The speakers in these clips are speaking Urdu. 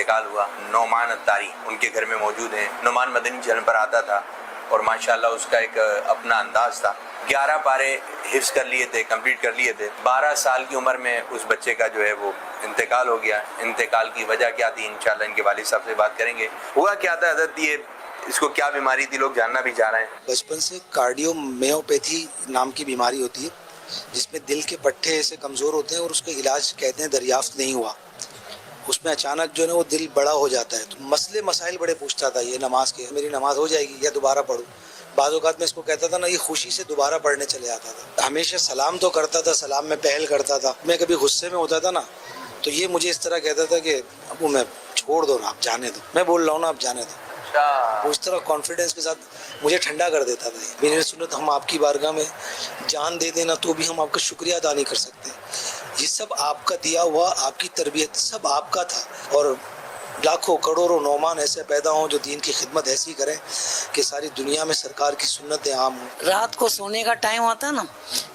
انتقال ہوا. نعمان الطاری ان کے گھر میں موجود ہیں. نعمان مدنی چینل پر آتا تھا اور ماشاءاللہ اس کا ایک اپنا انداز تھا. 11 پارے حفظ کر لیے تھے, کمپلیٹ کر لیے تھے. 12 سال کی عمر میں اس بچے کا جو ہے وہ انتقال ہو گیا. انتقال کی وجہ کیا تھی انشاءاللہ ان کے والد صاحب سے بات کریں گے. ہوا کیا تھا حضرت, یہ اس کو کیا بیماری تھی, لوگ جاننا بھی چاہ رہے ہیں. بچپن سے کارڈیو میوپیتھی نام کی بیماری ہوتی ہے جس میں دل کے پٹھے ایسے کمزور ہوتے ہیں اور اس کا علاج کہتے ہیں دریافت نہیں ہوا. اس میں اچانک جو ہے وہ دل بڑا ہو جاتا ہے. تو مسائل بڑے پوچھتا تھا یہ نماز کے, میری نماز ہو جائے گی یا دوبارہ پڑھوں. بعض اوقات میں اس کو کہتا تھا نا, یہ خوشی سے دوبارہ پڑھنے چلے آتا تھا. ہمیشہ سلام تو کرتا تھا, سلام میں پہل کرتا تھا. میں کبھی غصے میں ہوتا تھا نا تو یہ مجھے اس طرح کہتا تھا کہ ابو میں چھوڑ دو نا, آپ جانے دو, میں بول رہا ہوں نا آپ جانے دو. وہ اس طرح کانفیڈنس کے ساتھ مجھے ٹھنڈا کر دیتا تھا. میری سنت ہم آپ کی بارگاہ میں جان دے دینا تو بھی ہم آپ کا شکریہ ادا نہیں کر سکتے. یہ سب آپ کا دیا ہوا, آپ کی تربیت سب آپ کا تھا. اور لاکھوں کروڑوں نعمان ایسے پیدا ہوں جو دین کی خدمت ایسی کریں کہ ساری دنیا میں سرکار کی سنتیں عام ہوں. رات کو سونے کا ٹائم آتا نا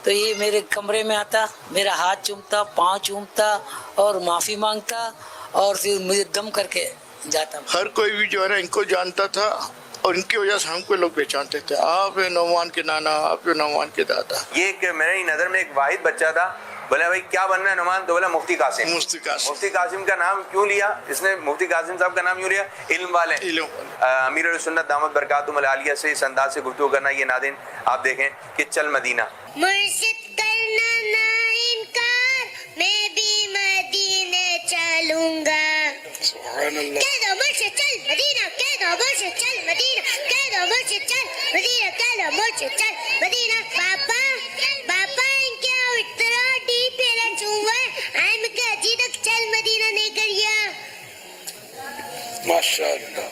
تو یہ میرے کمرے میں آتا, میرا ہاتھ چومتا, پاؤں چومتا اور معافی مانگتا اور پھر مجھے دم کر کے جاتا. ہر کوئی بھی جو ہے نا ان کو جانتا تھا اور ان کی وجہ سے ہم کو لوگ پہچانتے تھے, آپ نعمان کے نانا, آپ نعمان کے دادا. یہ ایک میری نظر میں ایک واحد بچہ تھا. بولا بھائی کیا بننا ہے نعمان, تو بولا مفتی قاسم. مفتی قاسم کا نام کیوں لیا اس نے, مفتی قاسم صاحب کا نام کیوں لیا, علم والے. امیر السنت دامت برکاتہم العالیہ سے اس انداز سے گفتگو کرنا. یہ ناظرین آپ دیکھیں کہ چل مدینہ, مرشد کرنا نہ انکار, میں بھی مدینے چلوں گا. کہہ دو مرشد چل مدینہ, کہہ دو مرشد چل مدینہ, کہہ دو مرشد چل مدینہ, کہہ دو مرشد چل مدینہ. پاپا پاپا ان کے اترا ڈی پیرا چونگا آئی میں کہتی تک چل مدینہ نہیں کریا. ماشاءاللہ,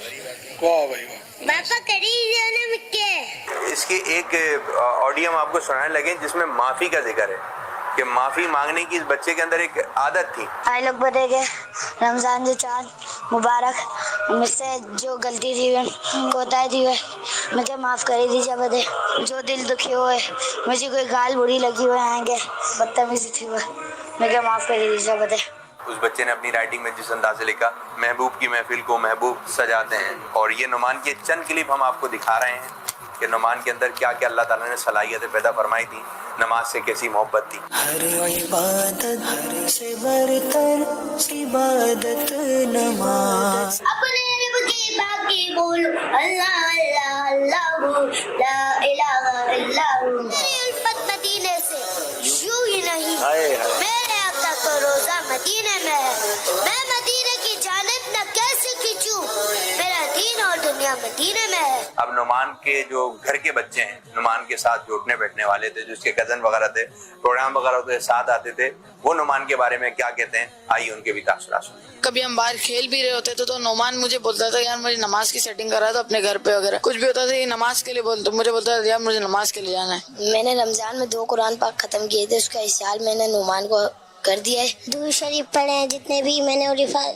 واہ بھائی واہ. باپا کری نا مکے. اس کی ایک آڈیو ہم آپ کو سنانے لگے جس میں معافی کا ذکر ہے کہ معافی مانگنے کی اس بچے کے اندر ایک عادت تھی. آئی لوگ بتائے گے رمضان جو چاند مبارک, مجھ سے جو غلطی تھی کوتاہی تھی مجھے معاف کر دیجیے بدے. جو دل دکھی ہوئے, مجھے کوئی گال بری لگی ہوئے آئیں گے, بدتمیزی تھی ہوئے, مجھے معاف کر دیجیے بدے. اس بچے نے اپنی رائٹنگ میں جس انداز سے لکھا, محبوب کی محفل کو محبوب سجاتے ہیں. اور یہ نعمان کی چند کلپ ہم آپ کو دکھا رہے ہیں کہ نعمان کے اندر کیا کیا اللہ تعالیٰ نے صلاحیتیں پیدا فرمائی تھی, نماز سے کیسی محبت تھی. ہر عبادت ہر سے برتر عبادت نماز. اپنے رب کی باقی بولو اللہ اللہ اللہ لا الہ الا ہو. میری الفت مدینے سے یوں ہی نہیں, میرے آقا کو روزہ مدینے میں ہے. میں مدینے کی جانب نہ کیسے کھینچوں, میرا دین اور دنیا مدینے میں ہے. اب نعمان کے جو گھر کے بچے ہیں, نعمان کے ساتھ جو اٹھنے بیٹھنے والے تھے, جو اس کے کزن وغیرہ تھے, پروگرام وغیرہ ہوتے ساتھ آتے تھے, وہ نعمان کے بارے میں کیا کہتے ہیں, آئیے ان کے بھی تاثرات سنیں. کبھی ہم باہر کھیل بھی رہے ہوتے تھے تو نعمان مجھے بولتا تھا یار مجھے نماز کی سیٹنگ کرا تھا اپنے گھر پہ وغیرہ, کچھ بھی ہوتا تھا یہ نماز کے لیے مجھے بولتا تھا یار مجھے نماز کے لیے جانا ہے. میں نے رمضان میں 2 قرآن پاک ختم کیے تھے, اس کا اشعار میں نے نعمان کو کر دیا ہے. درود شریف پڑھے ہیں جتنے بھی, میں نے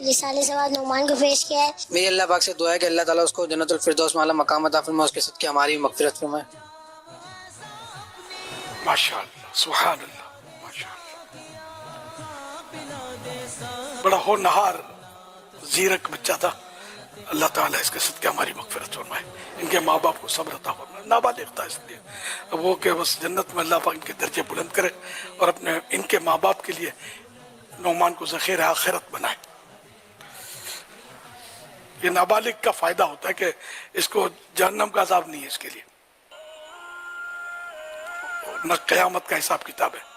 رسالے سواد نعمان کو پیش کیا ہے. میری اللہ پاک سے دعا ہے کہ اللہ تعالیٰ اس کو جنت الفردوس میں اعلیٰ مقام عطا فرمائے, اس کے صدقے ہماری مغفرت فرمائے. ماشاءاللہ, سبحان اللہ, ماشاءاللہ. بڑا ہونہار زیرک بچہ تھا. اللہ تعالیٰ اس کے صدقے ہماری مغفرت فرمائے, ان کے ماں باپ کو صبر عطا فرمائے. نابالغ تھا اس لیے وہ کہ بس جنت میں اللہ پاک ان کے درجے بلند کرے اور اپنے ان کے ماں باپ کے لیے نعمان کو ذخیر آخرت بنائے. یہ نابالغ کا فائدہ ہوتا ہے کہ اس کو جہنم کا عذاب نہیں ہے اس کے لیے, نہ قیامت کا حساب کتاب ہے.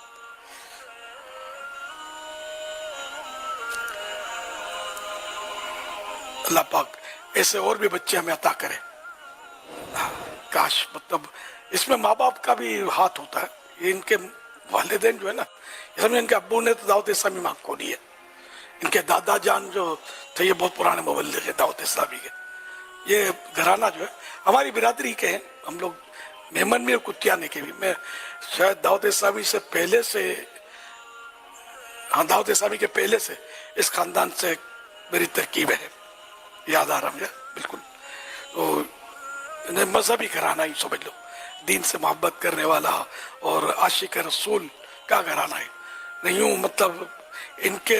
اللہ پاک ایسے اور بھی بچے ہمیں عطا کرے. کاش مطلب اس میں ماں باپ کا بھی ہاتھ ہوتا ہے. یہ ان کے والدین جو ہے نا, ان کے ابو نے تو دعوت اسلامی مانگ کو لی ہے. ان کے دادا جان جو تھے یہ بہت پرانے مبلغ ہیں دعوت اسلامی کے. یہ گھرانہ جو ہے ہماری برادری کے ہیں, ہم لوگ میمن میں اور کتیانے کے بھی. میں شاید دعوت اسلامی سے پہلے سے, دعوت اسلامی کے پہلے سے اس خاندان سے میری ترکیب ہے, یاد آ رہا مجھے بالکل. تو مذہبی گھرانہ ہی سمجھ لو, دین سے محبت کرنے والا اور عاشق رسول کا گھرانہ ہے. نہیں ہوں مطلب ان کے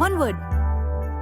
One word.